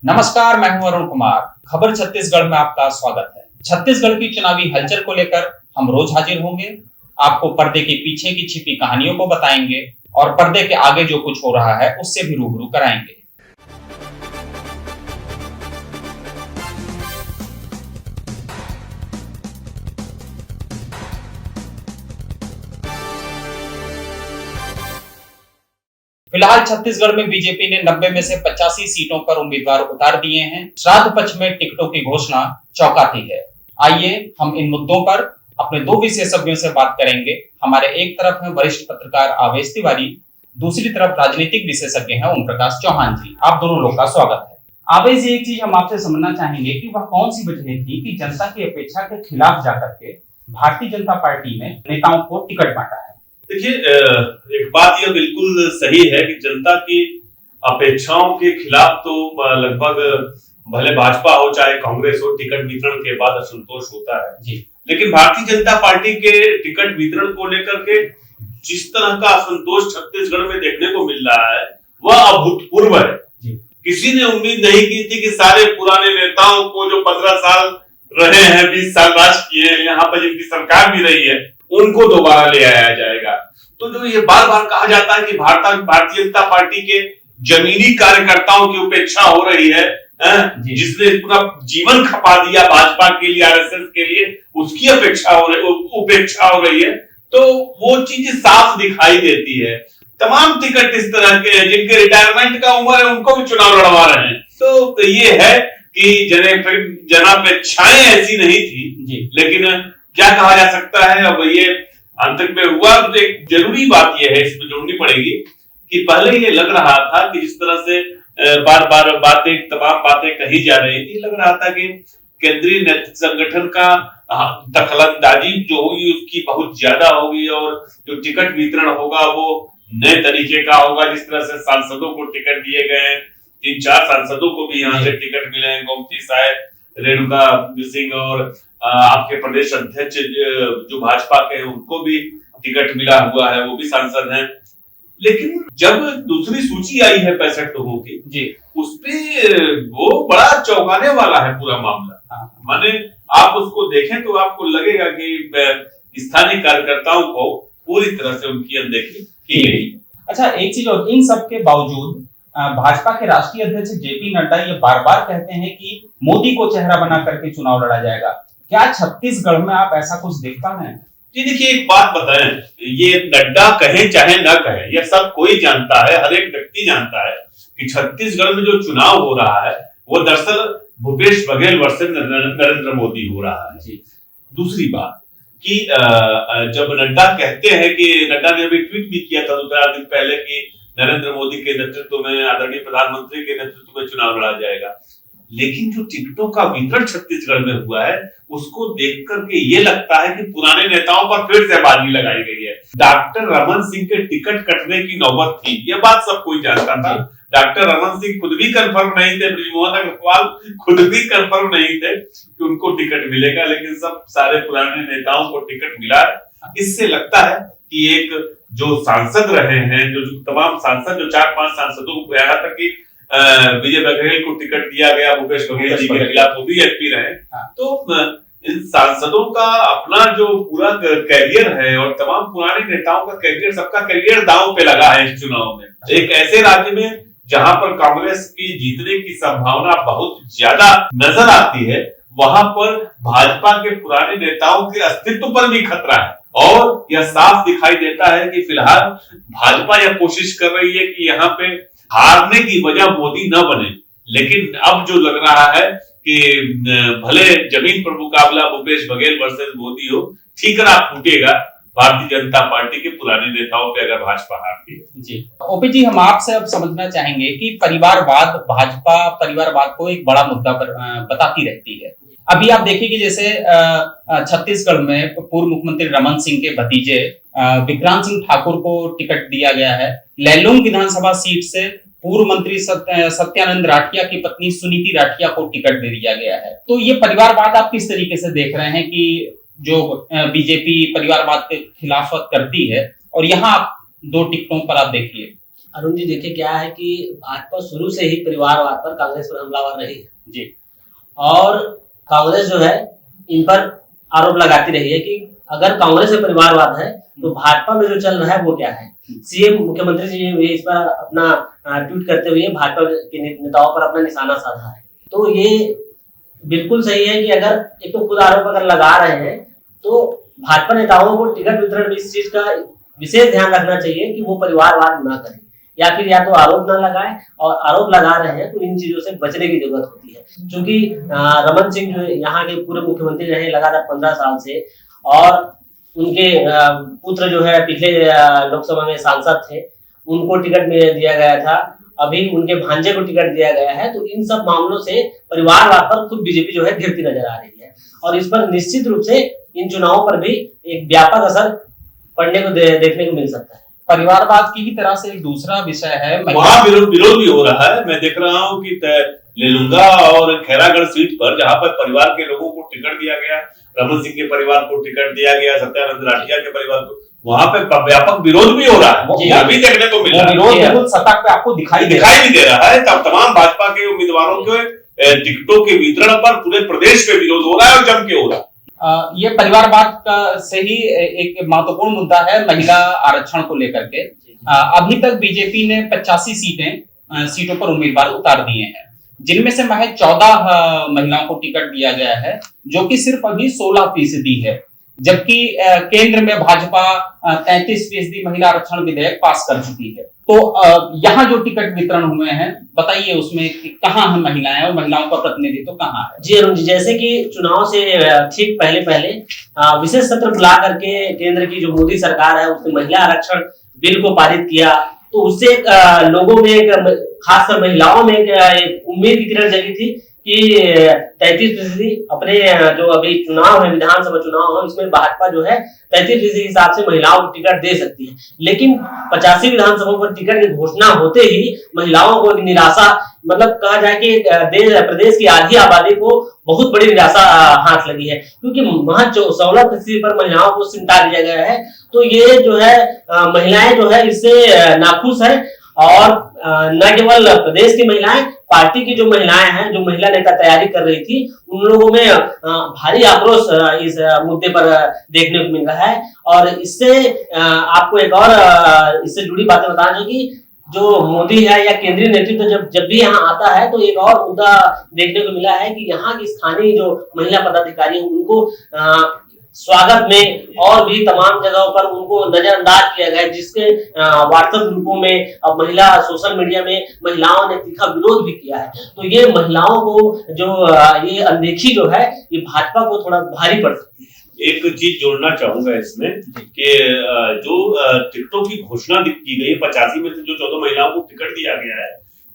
नमस्कार, मैं हूं अरुण कुमार। खबर छत्तीसगढ़ में आपका स्वागत है। छत्तीसगढ़ की चुनावी हलचल को लेकर हम रोज हाजिर होंगे। आपको पर्दे के पीछे की छिपी कहानियों को बताएंगे और पर्दे के आगे जो कुछ हो रहा है उससे भी रूबरू कराएंगे। फिलहाल छत्तीसगढ़ में बीजेपी ने 90 में से 85 सीटों पर उम्मीदवार उतार दिए हैं। श्राद्ध पक्ष में टिकटों की घोषणा चौंकाती है। आइए हम इन मुद्दों पर अपने दो विशेषज्ञों से बात करेंगे। हमारे एक तरफ है वरिष्ठ पत्रकार आवेश तिवारी, दूसरी तरफ राजनीतिक विशेषज्ञ हैं ओम प्रकाश चौहान जी। आप दोनों लोग का स्वागत है। आवेश जी, एक चीज हम आपसे समझना चाहेंगे कि वह कौन सी वजह थी कि जनता की अपेक्षा के खिलाफ जाकर के भारतीय जनता पार्टी ने नेताओं को टिकट बांटा है। देखिए, एक बात यह बिल्कुल सही है कि जनता की अपेक्षाओं के खिलाफ तो लगभग भले भाजपा हो चाहे कांग्रेस हो, टिकट वितरण के बाद असंतोष होता है जी। लेकिन भारतीय जनता पार्टी के टिकट वितरण को लेकर के जिस तरह का असंतोष छत्तीसगढ़ में देखने को मिल रहा है वह अभूतपूर्व है जी। किसी ने उम्मीद नहीं की थी कि सारे पुराने नेताओं को जो 15 साल रहे हैं, 20 साल राज किए हैं, यहाँ पर जिनकी सरकार भी रही है, उनको दोबारा ले आया जाएगा। तो जो ये बार बार कहा जाता है कि भारतीय जनता पार्टी के जमीनी कार्यकर्ताओं की उपेक्षा हो रही है, जिसने पूरा जीवन खपा दिया भाजपा के लिए, आरएसएस के लिए, उसकी उपेक्षा हो रही है, तो वो चीज साफ दिखाई देती है। तमाम टिकट इस तरह के हैं जिनके रिटायरमेंट का उम्र है, उनको भी चुनाव लड़वा रहे हैं। तो ये है कि जनापेक्षाएं ऐसी नहीं थी, लेकिन क्या कहा जा सकता है। अब ये अंत में हुआ तो एक जरूरी बात यह है, इसमें जोड़नी पड़ेगी कि पहले ये लग रहा था कि जिस तरह से बार बार तमाम बातें कही जा रही थी, लग रहा था कि केंद्रीय नेतृत्व संगठन का दखलंदाजी जो होगी उसकी बहुत ज्यादा होगी और जो टिकट वितरण होगा वो नए तरीके का होगा। जिस तरह से सांसदों को टिकट दिए गए हैं, 3-4 सांसदों को भी यहाँ से टिकट मिले हैं, गोमती साय, रेणुका सिंह और आपके प्रदेश अध्यक्ष जो भाजपा के हैं उनको भी टिकट मिला हुआ है, वो भी सांसद हैं। लेकिन जब दूसरी सूची आई है 65 लोगों की जी, उसपे वो बड़ा चौंकाने वाला है पूरा मामला। माने आप उसको देखें तो आपको लगेगा कि स्थानीय कार्यकर्ताओं को पूरी तरह से उनकी अनदेखी की गई। अच्छा, एक चीज और, इन सब के बावजूद भाजपा के राष्ट्रीय अध्यक्ष जेपी नड्डा ये बार बार कहते हैं कि मोदी को चेहरा बना करके चुनाव लड़ा जाएगा। क्या छत्तीसगढ़ में आप ऐसा कुछ देखता है? जी देखिए, एक बात बताएं, ये नड्डा कहे चाहे न कहे, यह सब कोई जानता है, हर एक व्यक्ति जानता है कि छत्तीसगढ़ में जो चुनाव हो रहा है वो दरअसल भूपेश बघेल वर्सेस नरेंद्र मोदी हो रहा है जी। दूसरी बात कि जब नड्डा कहते हैं कि नड्डा ने अभी ट्वीट भी किया था 2-4 दिन पहले कि नरेंद्र मोदी के नेतृत्व में, आदरणीय प्रधानमंत्री के नेतृत्व में चुनाव लड़ा जाएगा, लेकिन जो टिकटों का वितरण छत्तीसगढ़ में हुआ है उसको देख करके ये लगता है कि पुराने नेताओं पर फिर से बाजी लगाई गई है। डॉक्टर रमन सिंह के टिकट कटने की नौबत थी, ये बात सब कोई जानता था। डॉक्टर रमन सिंह खुद भी कंफर्म नहीं थे, बृजमोहन अग्रवाल खुद भी कंफर्म नहीं थे कि उनको टिकट मिलेगा, लेकिन सब सारे पुराने नेताओं को टिकट मिला। इससे लगता है कि एक जो सांसद रहे हैं, जो तमाम सांसद, जो 4-5 सांसदों को यहाँ तक कि विजय बघेल को टिकट दिया गया, भूपेश बघेल जी के खिलाफ वो भी एमपी रहे। तो इन सांसदों का अपना जो पूरा कैरियर है और तमाम पुराने नेताओं का कैरियर, सबका कैरियर दांव पे लगा है इस चुनाव में। एक ऐसे राज्य में जहां पर कांग्रेस की जीतने की संभावना बहुत ज्यादा नजर आती है, वहां पर भाजपा के पुराने नेताओं के अस्तित्व पर भी खतरा है। और यह साफ दिखाई देता है कि फिलहाल भाजपा यह कोशिश कर रही है कि यहाँ पे हारने की वजह मोदी न बने, लेकिन अब जो लग रहा है कि भले जमीन पर मुकाबला भूपेश बघेल वर्सेस मोदी हो, ठीकरा फूटेगा भारतीय जनता पार्टी के पुराने नेताओं पे अगर भाजपा हारती है जी। ओपी जी, हम आपसे अब समझना चाहेंगे कि परिवारवाद, भाजपा परिवारवाद को एक बड़ा मुद्दा बताती रहती है। अभी आप देखिए कि जैसे छत्तीसगढ़ में पूर्व मुख्यमंत्री रमन सिंह के भतीजे विक्रांत सिंह ठाकुर को टिकट दिया गया है। लैलूंग विधानसभा सीट से पूर्व मंत्री सत्यानंद राठिया की पत्नी सुनीति राठिया को टिकट दे दिया गया है। तो ये परिवारवाद आप किस तरीके से देख रहे हैं कि जो बीजेपी परिवारवाद के खिलाफत करती है, और यहाँ आप 2 टिकटों पर आप देखिए। अरुण जी, देखिए क्या है कि भाजपा शुरू से ही परिवारवाद पर कांग्रेस पर हमलावर रही है जी। और कांग्रेस जो है इन पर आरोप लगाती रही है कि अगर कांग्रेस में परिवारवाद है तो भाजपा में जो चल रहा है वो क्या है। सीएम मुख्यमंत्री जी ने इस पर अपना ट्वीट करते हुए भाजपा के नेताओं पर अपना निशाना साधा है। तो ये बिल्कुल सही है कि अगर एक तो खुद आरोप अगर लगा रहे हैं तो भाजपा नेताओं को टिकट वितरण में इस चीज का विशेष ध्यान रखना चाहिए कि वो परिवारवाद ना करें, या फिर या तो आरोप ना लगाएं, और आरोप लगा रहे हैं तो इन चीजों से बचने की जरूरत होती है। क्योंकि रमन सिंह जो यहाँ के पूर्व मुख्यमंत्री रहे लगातार 15 साल से, और उनके पुत्र जो है पिछले लोकसभा में सांसद थे, उनको टिकट में दिया गया था, अभी उनके भांजे को टिकट दिया गया है। तो इन सब मामलों से परिवारवाद पर खुद बीजेपी जो है घिरती नजर आ रही है, और इस पर निश्चित रूप से इन चुनावों पर भी एक व्यापक असर पड़ने को देखने को मिल सकता है। परिवारवाद की ही तरह से एक दूसरा विषय है, वहां विरोध भी हो रहा है। मैं देख रहा हूँ कि लेलुंगा और खैरागढ़ सीट पर जहां पर परिवार के लोगों को टिकट दिया गया, रमन सिंह के परिवार को टिकट दिया गया, सत्यानंद राठिया के परिवार को, वहां पे व्यापक विरोध भी हो रहा है। यह भी देखने को मिल रहा है। विरोध बिल्कुल सतह पे आपको दिखाई नहीं दे रहा है। तब तमाम भाजपा के उम्मीदवारों के टिकटों के वितरण पर पूरे प्रदेश में विरोध हो रहा है और जम के हो रहा है। ये परिवारवाद का से ही एक महत्वपूर्ण मुद्दा है महिला आरक्षण को लेकर के। अभी तक बीजेपी ने 85 सीटों पर उम्मीदवार उतार दिए हैं, जिनमें से महज 14 महिलाओं को टिकट दिया गया है, जो कि सिर्फ अभी 16% है। जबकि केंद्र में भाजपा 33% महिला आरक्षण विधेयक पास कर चुकी है। तो यहाँ जो टिकट वितरण हुए हैं, बताइए उसमें कहाँ है महिलाएं और महिलाओं का प्रतिनिधित्व कहाँ है? जी अरुण जी, जैसे कि चुनाव से ठीक पहले विशेष सत्र बुला करके केंद्र की जो मोदी सरकार है उसने महिला आरक्षण बिल को पारित किया, तो उससे लोगों में, खासकर महिलाओं में एक उम्मीद की किरण जगी थी कि 33% अपने जो अभी चुनाव है, विधानसभा चुनाव है, इसमें भाजपा जो है 33% के हिसाब से महिलाओं को टिकट दे सकती है। लेकिन 85 विधानसभा पर टिकट की घोषणा होते ही महिलाओं को निराशा, मतलब कहा जाए कि प्रदेश की आधी आबादी को बहुत बड़ी निराशा हाथ लगी है, क्योंकि महज 16% पर महिलाओं को सिमटा दिया गया है। तो ये जो है महिलाएं जो है इससे नाखुश है, और न केवल प्रदेश की महिलाएं, पार्टी की जो महिलाएं हैं, जो महिला नेता तैयारी कर रही थी, उन लोगों में भारी आक्रोश इस मुद्दे पर देखने को मिल रहा है। और इससे आपको एक और इससे जुड़ी बातें बताना चाहिए कि जो मोदी है या केंद्रीय नेतृत्व जब भी यहाँ आता है तो एक और मुद्दा देखने को मिला है कि यहाँ की स्थानीय जो महिला पदाधिकारी हैं उनको स्वागत में और भी तमाम जगहों पर उनको नजरअंदाज किया गया, जिसके व्हाट्सएप ग्रुपों में और महिला सोशल मीडिया में महिलाओं ने तीखा विरोध भी किया है। तो ये महिलाओं को जो ये अनदेखी जो है, ये भाजपा को थोड़ा भारी पड़ सकती है। एक चीज जोड़ना चाहूंगा इसमें कि जो टिकटों की घोषणा की गई 85 में से जो 14 महिलाओं को टिकट दिया गया है,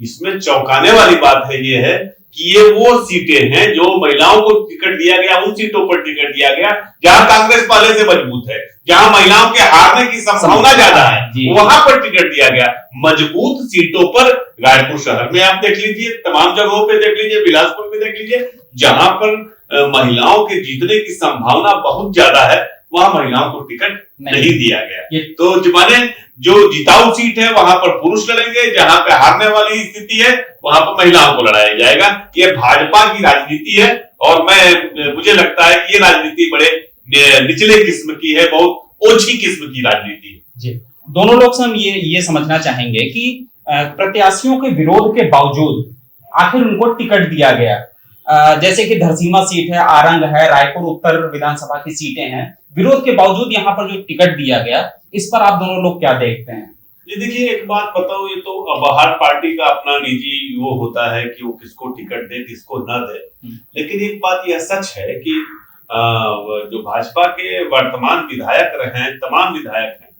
इसमें चौंकाने वाली बात है ये है कि ये वो सीटें हैं जो महिलाओं को टिकट दिया गया, उन सीटों पर टिकट दिया गया जहां कांग्रेस पहले से मजबूत है, जहां महिलाओं के हारने की संभावना ज्यादा है, वहां पर टिकट दिया गया। मजबूत सीटों पर रायपुर शहर में आप देख लीजिए, तमाम जगहों पे देख लीजिए, बिलासपुर में देख लीजिए, जहां पर महिलाओं के जीतने की संभावना बहुत ज्यादा है, वहां महिलाओं को टिकट नहीं दिया गया। तो माने जो जिताऊ सीट है वहां पर पुरुष लड़ेंगे, जहां पे हारने वाली स्थिति है वहां पर महिलाओं को लड़ाया जाएगा। ये भाजपा की राजनीति है, और मुझे लगता है कि ये राजनीति बड़े निचले किस्म की है, बहुत ओछी किस्म की राजनीति है। जी, दोनों लोग से हम ये समझना चाहेंगे कि प्रत्याशियों के विरोध के बावजूद आखिर उनको टिकट दिया गया। जैसे कि धरसीमा सीट है, आरंग है, रायपुर उत्तर विधानसभा की सीटें हैं, विरोध के बावजूद यहाँ पर जो टिकट दिया गया, इस पर आप दोनों लोग क्या देखते हैं? ये देखिए, एक बात बताओ, ये तो हर पार्टी का अपना निजी वो होता है कि वो किसको टिकट दे, किसको न दे। लेकिन एक बात यह सच है कि जो भाजपा के वर्तमान विधायक रहे, तमाम विधायक हैं,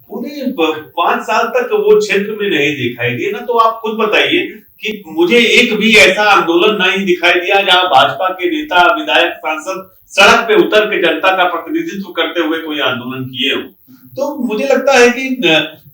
उन्हें 5 साल तक वो क्षेत्र में नहीं दिखाई दिए ना। तो आप खुद बताइए कि मुझे एक भी ऐसा आंदोलन नहीं दिखाई दिया जहां भाजपा के नेता, विधायक, सांसद सड़क पे उतर के जनता का प्रतिनिधित्व करते हुए कोई आंदोलन किए हो। तो मुझे लगता है कि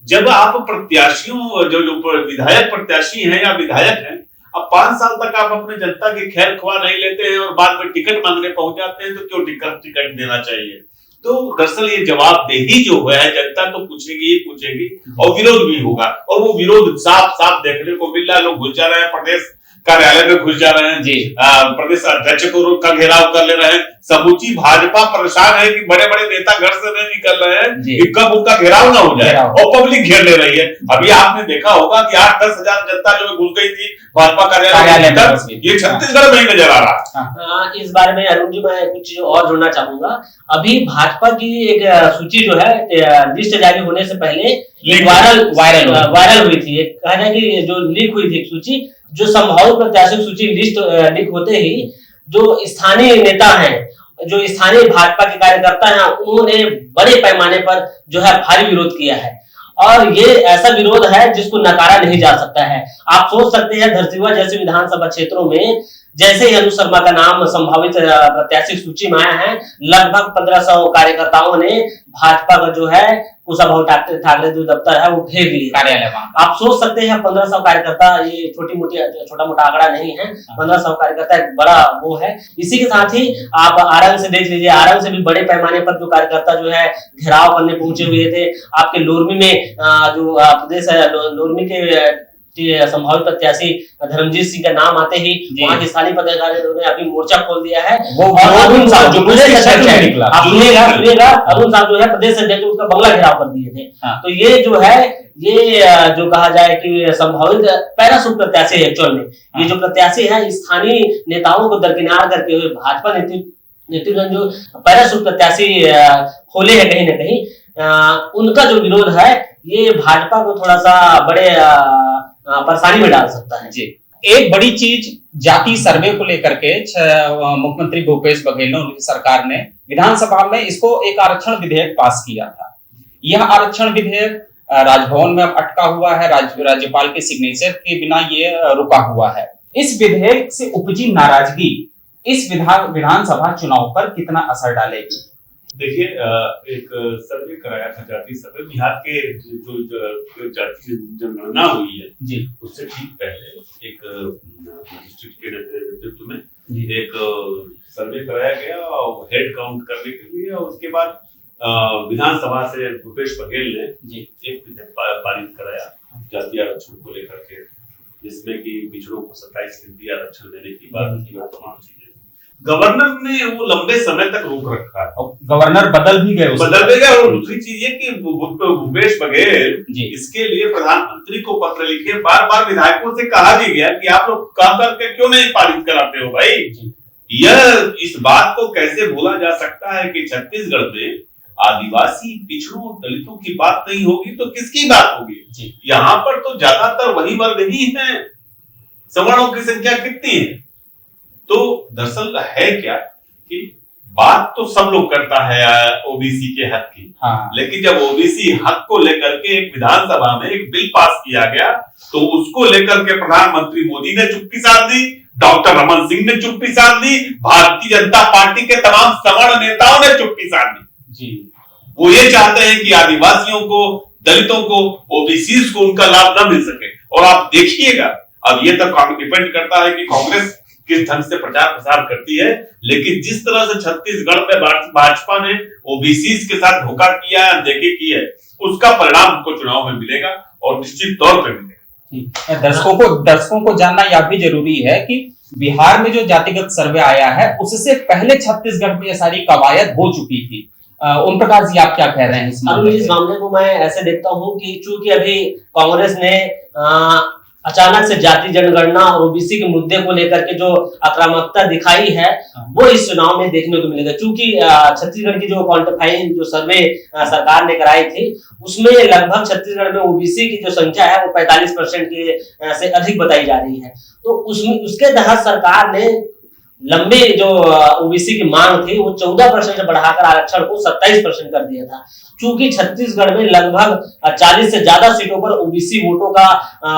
जब आप प्रत्याशियों, जो विधायक प्रत्याशी हैं या विधायक हैं, अब 5 साल तक आप अपने जनता की खैर ख्वाह नहीं लेते हैं और बाद में टिकट मांगने पहुंच जाते हैं, तो क्यों टिकट देना चाहिए? तो दरअसल ये जवाबदेही जो है जनता तो पूछेगी ही पूछेगी और विरोध भी होगा, और वो विरोध साफ साफ देखने को मिल रहा है। लोग घुस जा रहे हैं, प्रदेश कार्यालय में घुस जा रहे हैं जी, प्रदेश अध्यक्ष को का घेराव कर ले रहे हैं। समूची भाजपा परेशान है कि बड़े बड़े नेता घर से नहीं निकल रहे हैं कि कब उनका घेराव ना हो जाए, और पब्लिक घेर ले रही है। अभी आपने देखा होगा कि 8-10 हजार जनता जो घुस गई थी भाजपा कार्यालय में, ये छत्तीसगढ़ में ही नजर आ रहा। इस बारे में अरुण जी मैं कुछ चीज और जोड़ना चाहूंगा। अभी भाजपा की एक सूची जो है लिस्ट जारी होने से पहले वायरल हुई थी। कहना है कि जो लीक हुई थी एक सूची, जो संभावित प्रत्याशी सूची लिस्ट लीक होते ही जो स्थानीय नेता हैं, जो स्थानीय भाजपा के कार्यकर्ता हैं, उन्होंने बड़े पैमाने पर जो है भारी विरोध किया है, और ये ऐसा विरोध है जिसको नकारा नहीं जा सकता है। आप सोच सकते हैं धरसीवा जैसे विधानसभा क्षेत्रों में जैसे ही अनु शर्मा का नाम संभावित प्रत्याशी सूची में आया है, लगभग 1500 कार्यकर्ताओं ने भाजपा का जो है कुशाभाऊ ठाकरे जो दफ्तर है वो घेर लिए कार्यालय में। आप सोच सकते हैं 1500 कार्यकर्ता, ये छोटा मोटा आंकड़ा नहीं है। 1500 कार्यकर्ता एक बड़ा वो है। इसी के साथ ही आप आरंग से देख लीजिए, आरंग से भी बड़े पैमाने पर जो कार्यकर्ता जो है घेराव करने पहुंचे हुए थे। आपके लोरमी में जो प्रदेश है, लोरमी के संभावित प्रत्याशी धर्मजीत सिंह का नाम आते ही वहाँ के स्थानीय पदाधिकारियों ने अभी मोर्चा खोल दिया है। अरुण साहब जो प्रदेश अध्यक्ष है, आप सुनिएगा, अरुण साहब जो है प्रदेश अध्यक्ष, उसका बंगला घेराव कर दिए थे। तो ये जो है, ये जो कहा जाए कि संभावित पैराशूट प्रत्याशी एक्चुअल में, ये जो प्रत्याशी है स्थानीय नेताओं को दरकिनार करके हुए भाजपा नेतृत्व जो पैराशूट प्रत्याशी खोले है कहीं ना कहीं, उनका जो विरोध है ये भाजपा को थोड़ा सा बड़े परेशानी में डाल सकता है। जी, एक बड़ी चीज जाति सर्वे को लेकर के मुख्यमंत्री भूपेश बघेल ने, उनकी सरकार ने विधानसभा में इसको एक आरक्षण विधेयक पास किया था। यह आरक्षण विधेयक राजभवन में अब अटका हुआ है, राज्यपाल के सिग्नेचर के बिना ये रुका हुआ है। इस विधेयक से उपजी नाराजगी इस विधानसभा चुनाव पर कितना असर डालेगी? देखिए, एक सर्वे कराया था, जाति सर्वे, बिहार के जो जाति जनगणना हुई है जी, उससे ठीक पहले एक डिस्ट्रिक्ट के नेतृत्व में एक सर्वे कराया गया हेड काउंट करने के लिए, और उसके बाद विधानसभा से भूपेश बघेल ने एक विधेयक पारित कराया जाति आरक्षण को लेकर के, जिसमें कि पिछड़ों को 27% आरक्षण देने की बात की और तमाम चीजें। गवर्नर ने वो लंबे समय तक रोक रखा है, और गवर्नर बदल भी गए। और दूसरी चीज ये कि भूपेश बघेल इसके लिए प्रधानमंत्री को पत्र लिखे, बार बार विधायकों से कहा भी गया कि आप लोग काम करके क्यों नहीं पारित कराते हो भाई। यह इस बात को कैसे भूला जा सकता है कि छत्तीसगढ़ में आदिवासी, पिछड़ों, दलितों की बात नहीं होगी तो किसकी बात होगी? यहाँ पर तो ज्यादातर वही वर्ग ही है। सवर्णों की संख्या कितनी है? तो दरअसल है क्या कि बात तो सब लोग करता है ओबीसी के हक की, लेकिन जब ओबीसी हक को लेकर के एक विधानसभा में एक बिल पास किया गया तो उसको लेकर के प्रधानमंत्री मोदी ने चुप्पी साध दी, डॉक्टर रमन सिंह ने चुप्पी साध दी, भारतीय जनता पार्टी के तमाम सवर्ण नेताओं ने चुप्पी साध दी जी। वो ये चाहते हैं कि आदिवासियों को, दलितों को, ओबीसी को उनका लाभ न मिल सके। और आप देखिएगा, अब ये तक डिपेंड करता है कि कांग्रेस किस ढंग से प्रचार प्रसार करती है, लेकिन जिस तरह से छत्तीसगढ़ में भाजपा ने ओबीसी के साथ धोखा किया है, अनदेखी की है, उसका परिणाम उनको चुनाव में मिलेगा और निश्चित तौर पर मिलेगा। दर्शकों को जानना यह भी जरूरी है कि बिहार में जो जातिगत सर्वे आया है उससे पहले छत्तीसगढ़ में ये सारी कवायद हो चुकी थी। ओम प्रकाश जी, आप क्या कह रहे हैं इस मामले को? मैं ऐसे देखता हूँ कि चूंकि अभी कांग्रेस ने अचानक से जाति जनगणना और ओबीसी के मुद्दे को लेकर के जो आक्रामकता दिखाई है वो इस चुनाव में देखने को मिलेगा। क्योंकि छत्तीसगढ़ की जो क्वांटिफाइंग जो सर्वे सरकार ने कराई थी उसमें लगभग छत्तीसगढ़ में ओबीसी की जो संख्या है वो 45% के से अधिक बताई जा रही है। तो उसके तहत सरकार ने लंबे जो ओबीसी की मांग थी वो 14% से बढ़ाकर आरक्षण को 27% कर दिया था। क्योंकि छत्तीसगढ़ में लगभग 40 से ज्यादा सीटों पर ओबीसी वोटों का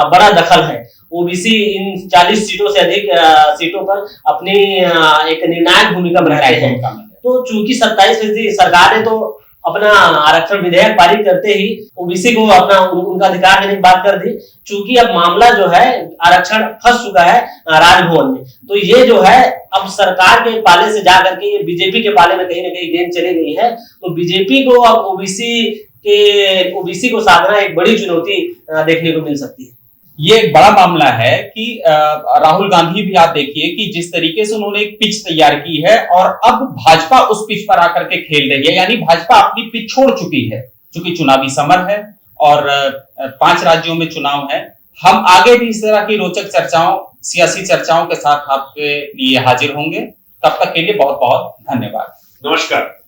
बड़ा दखल है। ओबीसी इन 40 सीटों से अधिक सीटों पर अपनी एक निर्णायक भूमिका में रहते हैं। तो चूंकि 27% सरकार ने तो अपना आरक्षण विधेयक पारित करते ही ओबीसी को अपना उनका अधिकार देने की बात कर दी। चूंकि अब मामला जो है आरक्षण फंस चुका है राजभवन में, तो ये जो है अब सरकार के पाले से जा करके ये बीजेपी के पाले में कहीं ना कहीं गेंद चली गई है। तो बीजेपी को अब ओबीसी को साधना एक बड़ी चुनौती देखने को मिल सकती है। ये एक बड़ा मामला है कि राहुल गांधी भी आप देखिए कि जिस तरीके से उन्होंने एक पिच तैयार की है और अब भाजपा उस पिच पर आकर के खेल रही है, यानी भाजपा अपनी पिच छोड़ चुकी है। चूंकि चुनावी समर है और 5 राज्यों में चुनाव है, हम आगे भी इस तरह की रोचक चर्चाओं, सियासी चर्चाओं के साथ आपके लिए हाजिर होंगे। तब तक के लिए बहुत बहुत धन्यवाद। नमस्कार।